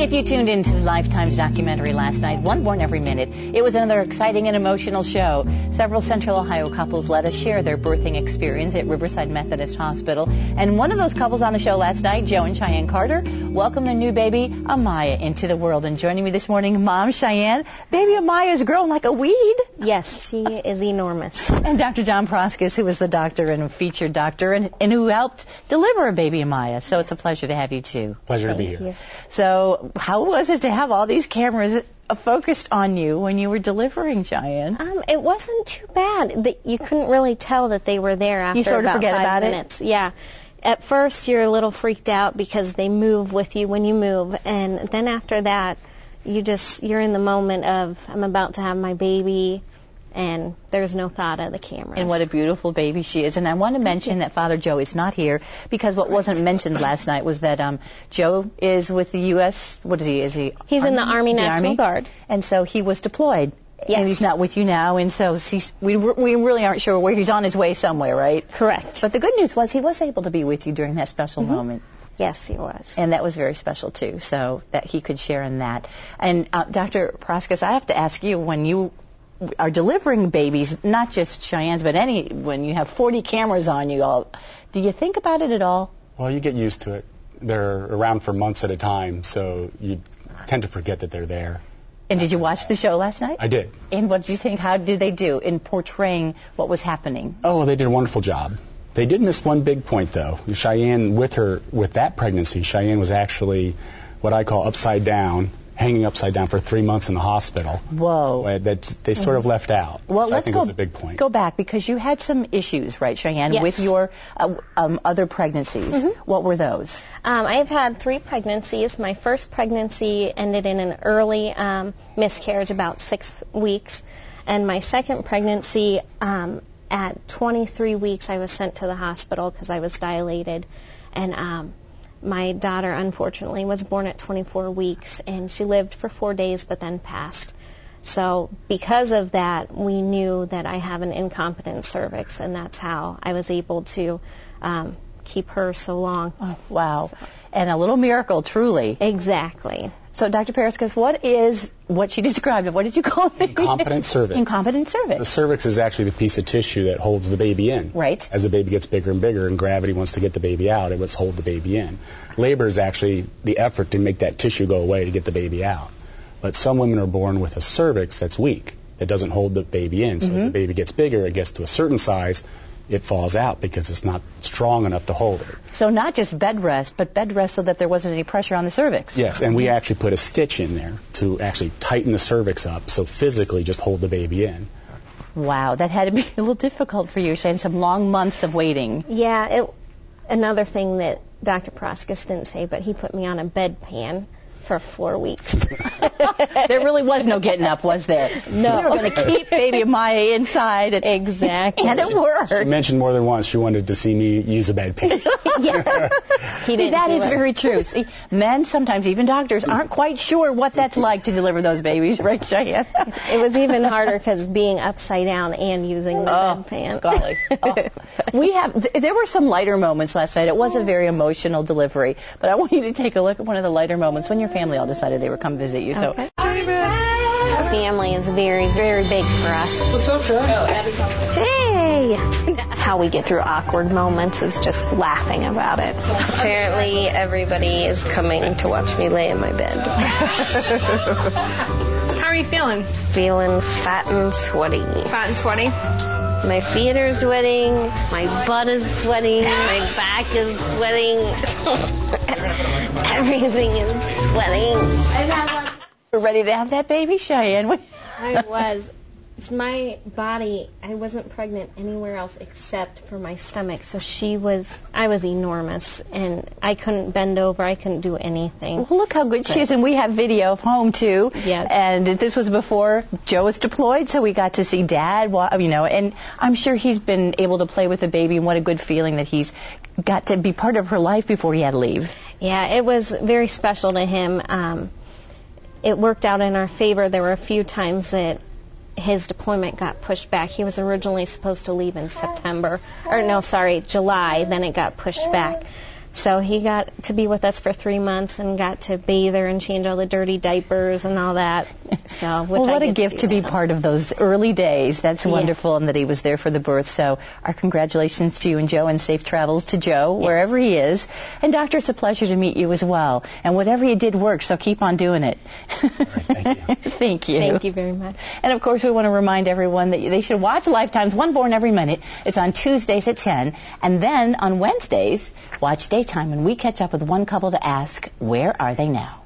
If you tuned into Lifetime's documentary last night, One Born Every Minute, it was another exciting and emotional show. Several Central Ohio couples let us share their birthing experience at Riverside Methodist Hospital. And one of those couples on the show last night, Joe and Cheyenne Carter, welcomed their new baby, Amaya, into the world. And joining me this morning, Mom Cheyenne. Baby Amaya is growing like a weed. Yes, she is enormous. And Dr. John Proskus, who was the doctor and a featured doctor and who helped deliver a baby Amaya. So it's a pleasure to have you, too. Pleasure to be here. So how was it to have all these cameras focused on you when you were delivering, Cheyenne? It wasn't too bad. You couldn't really tell that they were there after you sort of about forget 5 about minutes. Yeah. At first, you're a little freaked out because they move with you when you move, and then after that, you're in the moment of, I'm about to have my baby, and there's no thought of the cameras. And what a beautiful baby she is. And I want to mention that Father Joe is not here because what wasn't mentioned last night was that Joe is with the U.S. What is he? He's in the Army National Guard. And so he was deployed. Yes. And he's not with you now, and so we really aren't sure where he's on his way somewhere, right? Correct. But the good news was he was able to be with you during that special moment. Yes, he was. And that was very special, too, so that he could share in that. And Dr. Proskus, I have to ask you, when you are delivering babies, not just Cheyenne's, but when you have 40 cameras on you, do you think about it at all? Well, you get used to it. They're around for months at a time, so you tend to forget that they're there. And did you watch the show last night? I did. And what did you think? How did they do in portraying what was happening? Oh, they did a wonderful job. They did miss one big point, though. Cheyenne, with that pregnancy, Cheyenne was actually what I call upside down, hanging upside down for 3 months in the hospital. Whoa. That they sort of left out. Well, I think was a big point. Go back, because you had some issues, right, Cheyenne, yes. with your other pregnancies. What were those? I've had 3 pregnancies. My first pregnancy ended in an early miscarriage, about 6 weeks. And my second pregnancy, at 23 weeks, I was sent to the hospital because I was dilated. And my daughter, unfortunately, was born at 24 weeks, and she lived for 4 days but then passed. So because of that, we knew that I have an incompetent cervix, and that's how I was able to keep her so long. Oh, wow. So. And a little miracle, truly. Exactly. So, Dr. Proskus, what she described, what did you call it? Incompetent cervix. Incompetent cervix. The cervix is actually the piece of tissue that holds the baby in. Right. As the baby gets bigger and bigger and gravity wants to get the baby out, it must hold the baby in. Labor is actually the effort to make that tissue go away to get the baby out. But some women are born with a cervix that's weak, that doesn't hold the baby in. So as the baby gets bigger, it gets to a certain size, it falls out because it's not strong enough to hold it. So not just bed rest, but bed rest so that there wasn't any pressure on the cervix. Yes, and we actually put a stitch in there to actually tighten the cervix up, so physically just hold the baby in. Wow, that had to be a little difficult for you, Shane, some long months of waiting. Yeah, another thing that Dr. Proskus didn't say, but he put me on a bedpan for 4 weeks. There really was no getting up, was there? No. We were going to keep baby Amaya inside. Exactly. And it worked. She mentioned more than once she wanted to see me use a bedpan. Yeah. See, that is very true. See, men, sometimes even doctors, aren't quite sure what that's like to deliver those babies, right, Cheyenne? It was even harder because being upside down and using the bedpan. Golly. There were some lighter moments last night. It was a very emotional delivery, but I want you to take a look at one of the lighter moments when your family all decided they would come visit you. So, family is very, very big for us. What's up, Sean? Hey! How we get through awkward moments is just laughing about it. Apparently, everybody is coming to watch me lay in my bed. How are you feeling? Feeling fat and sweaty. Fat and sweaty? My feet are sweating, my butt is sweating, my back is sweating. Everything is sweating. we're ready to have that baby, Cheyenne. I was. My body, I wasn't pregnant anywhere else except for my stomach. So I was enormous, and I couldn't bend over. I couldn't do anything. Well, look how good she is, and we have video of home, too. Yes. And this was before Joe was deployed, so we got to see Dad, and I'm sure he's been able to play with the baby, and what a good feeling that he's got to be part of her life before he had to leave. Yeah, it was very special to him. It worked out in our favor. There were a few times that his deployment got pushed back. He was originally supposed to leave in July, then it got pushed back. So he got to be with us for 3 months and got to bathe her and change all the dirty diapers and all that. So, what a gift to be part of those early days. That's wonderful, and that he was there for the birth. So our congratulations to you and Joe, and safe travels to Joe, wherever he is. And Doctor, it's a pleasure to meet you as well. And whatever you did worked, so keep on doing it. All right, thank you. Thank you. Thank you very much. And, of course, we want to remind everyone that they should watch Lifetime's One Born Every Minute. It's on Tuesdays at 10. And then on Wednesdays, watch Daytime, when we catch up with one couple to ask, where are they now?